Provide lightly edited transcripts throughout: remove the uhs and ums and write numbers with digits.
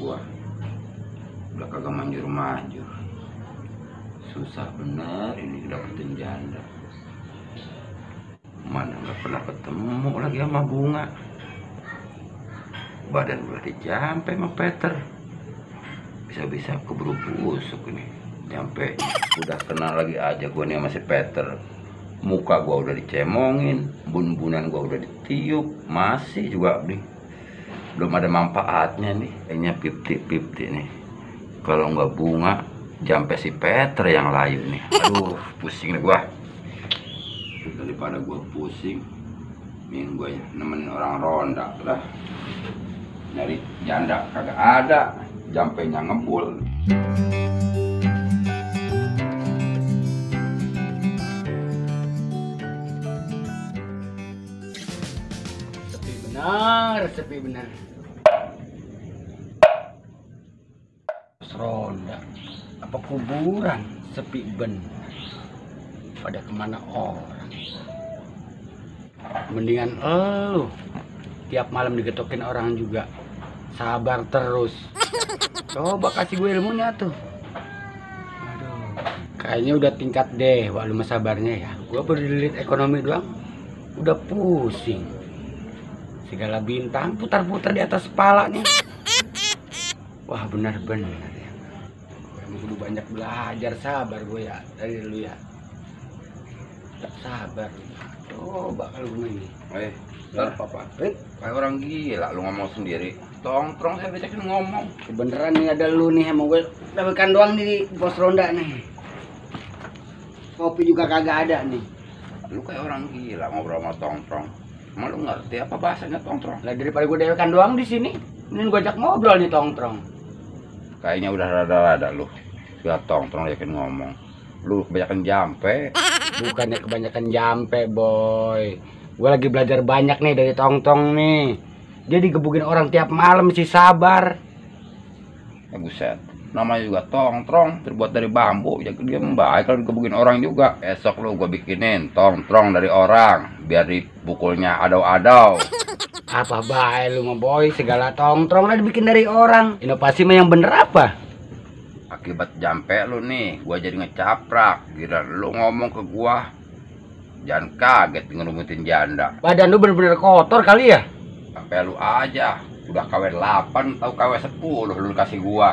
gua. Udah kagak manjur-manjur. Susah bener ini dapetin janda. Mana nggak pernah ketemu lagi sama Bunga. Badan udah dijampe sama Peter. Bisa-bisa keburu busuk ini. Nyampe udah kenal lagi aja gua nih sama si Peter. Muka gua udah dicemongin, bun-bunan gua udah ditiup, masih juga nih. Belum ada manfaatnya nih, kayaknya 50-50 nih. Kalau nggak Bunga, jampe si Peter yang layu nih. Aduh, pusing nih gua. Daripada gua pusing, mending gua nemenin orang ronda lah. Nyari janda kagak ada, jampenya ngebul. Sepi benar. Ronda apa kuburan, sepi benar. Pada kemana orang? Mendingan lu tiap malam digetokin orang juga. Sabar terus. Coba kasih gue ilmunya tuh. Aduh, kayaknya udah tingkat deh walau mah sabarnya ya. Gue berdililit ekonomi doang udah pusing. Segala bintang putar-putar di atas kepalanya. Wah, benar-benar ya. Gue kudu banyak belajar, sabar gue ya dari dulu ya. Tak sabar. Coba kalau gue ini. Apa? Kayak orang gila lu ngomong sendiri. Tongkrong saya bacakin ngomong. Beneran nih ada lu nih sama gue. Dapekan doang di pos ronda nih. Kopi juga kagak ada nih. Lu kayak orang gila ngobrol sama tongkrong. Emang lu ngerti apa bahasanya tongkrong? Lah daripada gue dewekan doang di sini, mending gue ajak ngobrol nih tongkrong. Kayaknya udah rada-rada lu. Sudah tongkrong yakin ngomong. Lu kebanyakan jampe. Bukannya kebanyakan jampe, boy. Gue lagi belajar banyak nih dari tongkrong nih. Dia digebukin orang tiap malam mesti sabar. Ya buset. Namanya juga tongkrong, terbuat dari bambu. Ya dia membaik kalau digebukin orang juga. Esok lu gua bikinin tongkrong dari orang, biar dipukulnya adau-adau. Apa baik lu mah boy, segala tongkrong lah dibikin dari orang. Inovasi mah yang bener apa? Akibat jampe lu nih, gua jadi ngecaprak. Gila lu ngomong ke gua. Jangan kaget ngerumutin janda. Badan lu bener-bener kotor kali ya? Sampai lu aja. Udah KW 8 atau KW 10 lu kasih gua.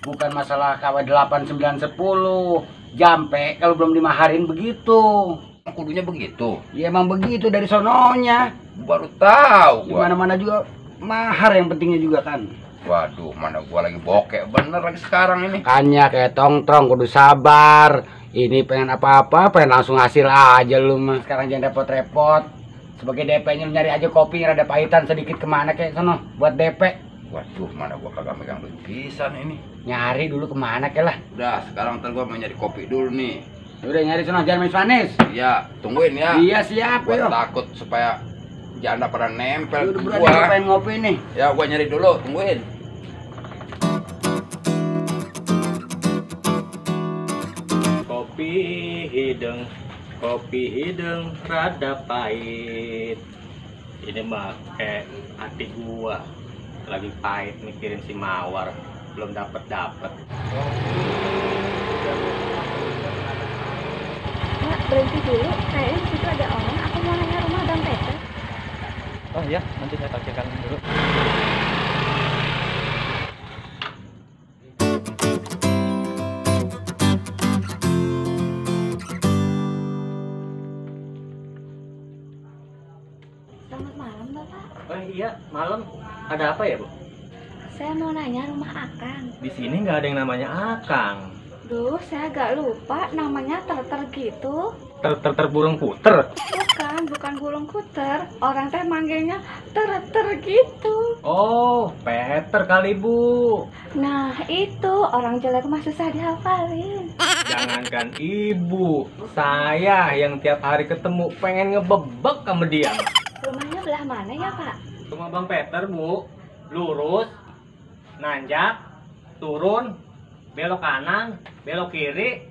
Bukan masalah KW 8, 9, 10. Jampe kalau belum dimaharin begitu. Kudunya begitu. Ya emang begitu dari sononya. Baru tahu gua. Mana-mana juga mahar yang pentingnya juga kan. Waduh, mana gua lagi bokek bener lagi sekarang ini. Makanya kayak tongkrong kudu sabar. Ini pengen apa-apa, pengen langsung hasil aja lu mah. Sekarang jangan repot-repot. Sebagai DP-nya lu nyari aja kopi rada pahitan sedikit kemana kayak sono buat DP. Waduh, mana gua kagak megang duit pisan ini. Nyari dulu kemana ke lah. Udah, sekarang ntar gua mau nyari kopi dulu nih. Udah nyari sono, jangan manis-manis. Iya, tungguin ya. Iya siap. Gua Yo. takut supaya janda pada nempel Udah ke berani gua. pengen ngopi nih. Ya, gua nyari dulu, tungguin. Kopi hidung rada pahit. Ini mah kayak hati gua lagi pahit mikirin si Mawar belum dapet. Pak, berhenti dulu. Kayaknya di situ ada orang. Aku mau nanya rumah Bang Peter. Oh iya, nanti saya pakaikan dulu. Selamat malam, Bapak. Oh iya, malam. Ada apa ya, Bu? Saya mau nanya rumah Akang. Di sini nggak ada yang namanya Akang. Duh, saya agak lupa namanya Terter gitu. Terburung puter. Bukan burung kuter. Orang teh manggilnya Terter gitu. Oh, Peter kali, Bu. Nah, itu orang jelek mah susah dihafalin. Jangankan ibu, saya yang tiap hari ketemu pengen ngebebek sama dia. Rumahnya belah mana ya, Pak? Rumah Bang Peter, Bu. Lurus, nanjak, turun, belok kanan, belok kiri,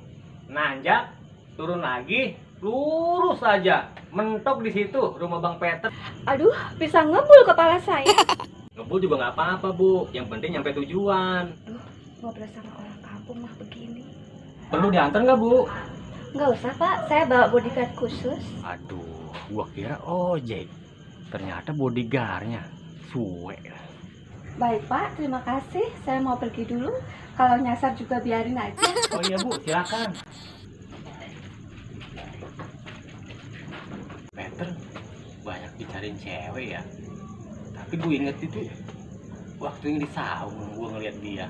nanjak, turun lagi, lurus saja. Mentok di situ rumah Bang Peter. Aduh, bisa ngebul kepala saya. Ngebut juga nggak apa-apa Bu, yang penting nyampe tujuan. Duh, ngobrol sama orang kampung mah begini. Perlu diantar nggak Bu? Nggak usah Pak, saya bawa bodyguard khusus. Aduh, gua kira ojek. Ternyata bodyguardnya suwe. Baik Pak, terima kasih. Saya mau pergi dulu. Kalau nyasar juga biarin aja. Oh iya Bu, silakan. Peter banyak dicariin cewek ya. Tapi gue inget itu waktu yang di saung gue ngeliat dia.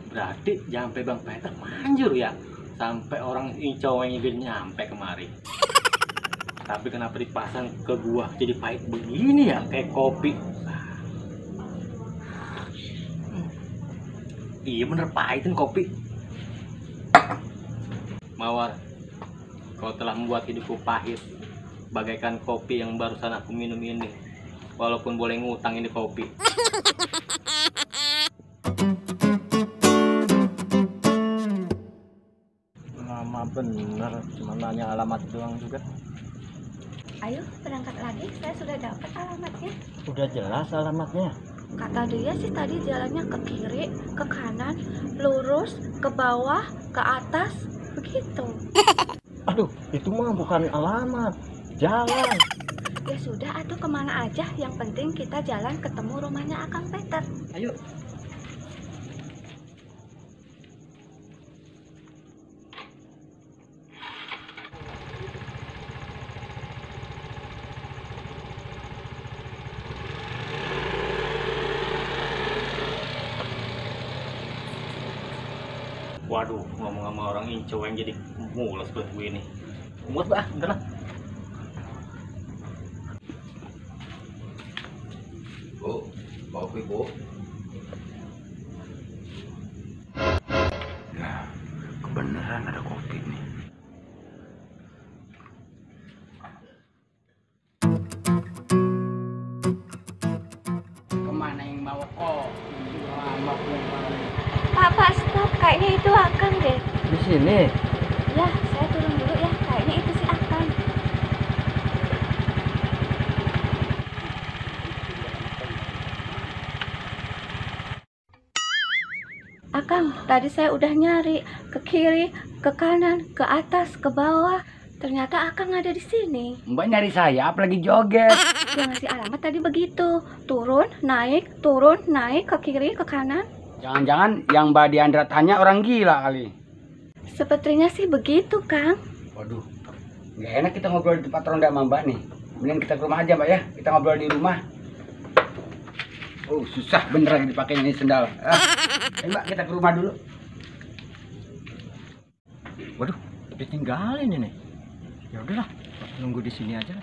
Berarti sampai Bang Peter manjur ya. Sampai orang ini cowoknya dia nyampe kemari. Tapi kenapa dipasang ke gua jadi pahit begini ya, kayak kopi. Iya bener pahitin kopi. Mawar, kau telah membuat hidupku pahit bagaikan kopi yang barusan aku minum ini. Walaupun boleh ngutang ini kopi. Lama bener, cuma nanya alamat doang juga. Ayo berangkat lagi, saya sudah dapat alamatnya. Udah jelas alamatnya. Kata dia sih tadi jalannya ke kiri, ke kanan, lurus, ke bawah, ke atas, begitu. Aduh, itu mah bukan alamat, jalan. Ya sudah, atuh kemana aja, yang penting kita jalan ketemu rumahnya Akang Peter. Ayo. Waduh, ngomong sama orang inco yang jadi mules buat gue ini. Muat bah, bentar lah. Bu, kopi Bu. Nah, kebenaran ada kopi nih. Kemana yang bawa kopi? Lama pulang. Pak, stop, kayaknya itu Akang deh. Di sini. Ya, saya turun dulu ya, kayaknya itu si Akang. Akang, tadi saya udah nyari ke kiri, ke kanan, ke atas, ke bawah. Ternyata Akang ada di sini. Mbak nyari saya, apalagi joget. Dia ngasih alamat tadi begitu. Turun, naik, ke kiri, ke kanan. Jangan-jangan yang Mbak Diandra tanya orang gila kali. Sepertinya sih begitu, Kang. Waduh, nggak enak kita ngobrol di tempat ronda sama Mbak nih. Mending kita ke rumah aja Mbak ya, kita ngobrol di rumah. Oh susah beneran dipakai ini sendal. Ayo Mbak, kita ke rumah dulu. Waduh, ditinggalin ini. Ya udahlah, nunggu di sini aja.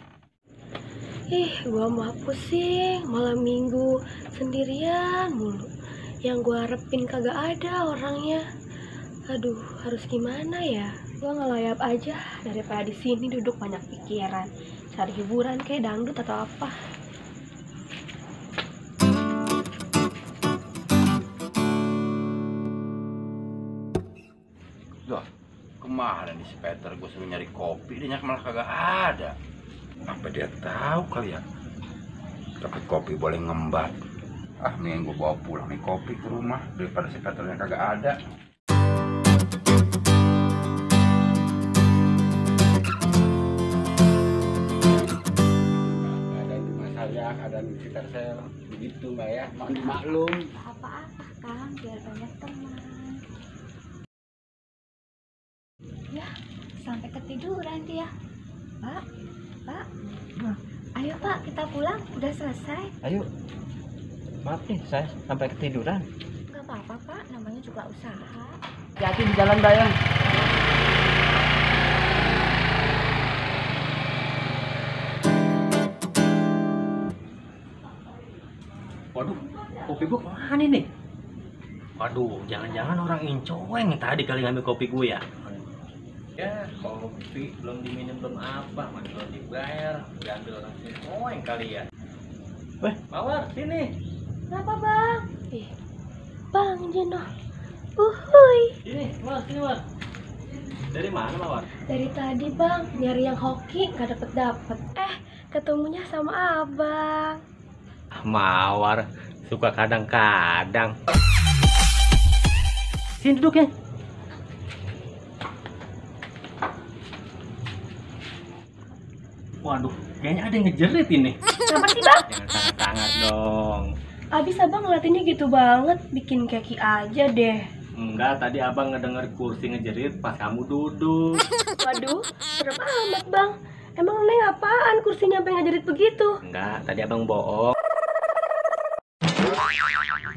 Ih, gua mah pusing, malam minggu sendirian mulu. Yang gua harapin kagak ada orangnya. Aduh, harus gimana ya? Gua ngelayap aja daripada di sini duduk banyak pikiran. Cari hiburan kayak dangdut atau apa. Loh, kemarin nih si Peter gue suruh nyari kopi, dia malah kagak ada. Apa dia tahu kali ya? Dapat kopi boleh ngembat. Ah, mending gue bawa pulang nih kopi ke rumah daripada si Peternya kagak ada. Ada di rumah saya, ada di sekitar saya. Begitu Mbak ya, mohon dimaklum. Apa-apa, Kang, biar banyak teman. Ya, sampai ketiduran dia. Pak, ayo Pak, kita pulang. Udah selesai. Ayo. Maaf nih, saya sampai ketiduran. Gak apa-apa Pak, namanya juga usaha. Hati-hati di jalan Mbak ya. Waduh, kopi gua kemana nih? Waduh, jangan-jangan orang incoeng tadi kali ngambil kopi gue ya? Ya, kopi belum diminum belum apa, masih belum dibayar, diambil orang incoeng kali ya? Weh, Mawar, sini. Kenapa, Bang? Bang Jeno. Uhuy. Sini, Mawar. Dari mana, Mawar? Dari tadi, Bang, nyari yang hoki nggak dapet. Ketemunya sama Abang. Mawar, Suka kadang-kadang. Sini duduk ya. Waduh, kayaknya ada yang ngejerit ini. Kenapa sih bang? Jangan sangat-sangat dong. Abis abang ngeliatinnya gitu banget, bikin keki aja deh. Enggak, tadi abang ngedenger kursi ngejerit pas kamu duduk. Waduh, serem amat bang. Emang neng apaan kursinya sampai ngejerit begitu? Enggak, tadi abang bohong.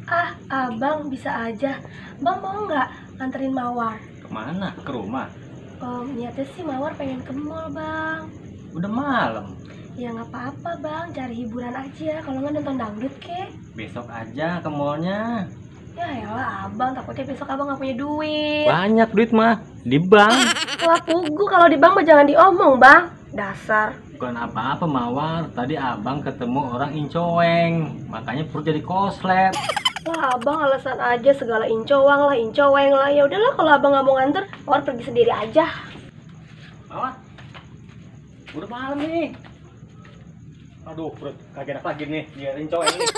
Ah, abang bisa aja. Bang mau nggak nganterin Mawar? Kemana? Ke rumah? Niatnya sih Mawar pengen ke mall bang. Udah malam. Ya nggak apa-apa bang, cari hiburan aja. Kalau nggak nonton dangdut kek. Besok aja ke mallnya. Ya elah abang, takutnya besok abang nggak punya duit. Banyak duit mah di bank. Lah pugu, kalau di bank mah jangan diomong bang. Dasar. Bukan apa-apa Mawar. Tadi abang ketemu orang incoeng, makanya perut jadi koslet. Lah abang alasan aja segala incowang lah. Ya udahlah kalau abang nggak mau nganter, Mawar pergi sendiri aja. Mawar, udah malam nih. Aduh, perut kagak enak lagi nih, dia incoeng nih.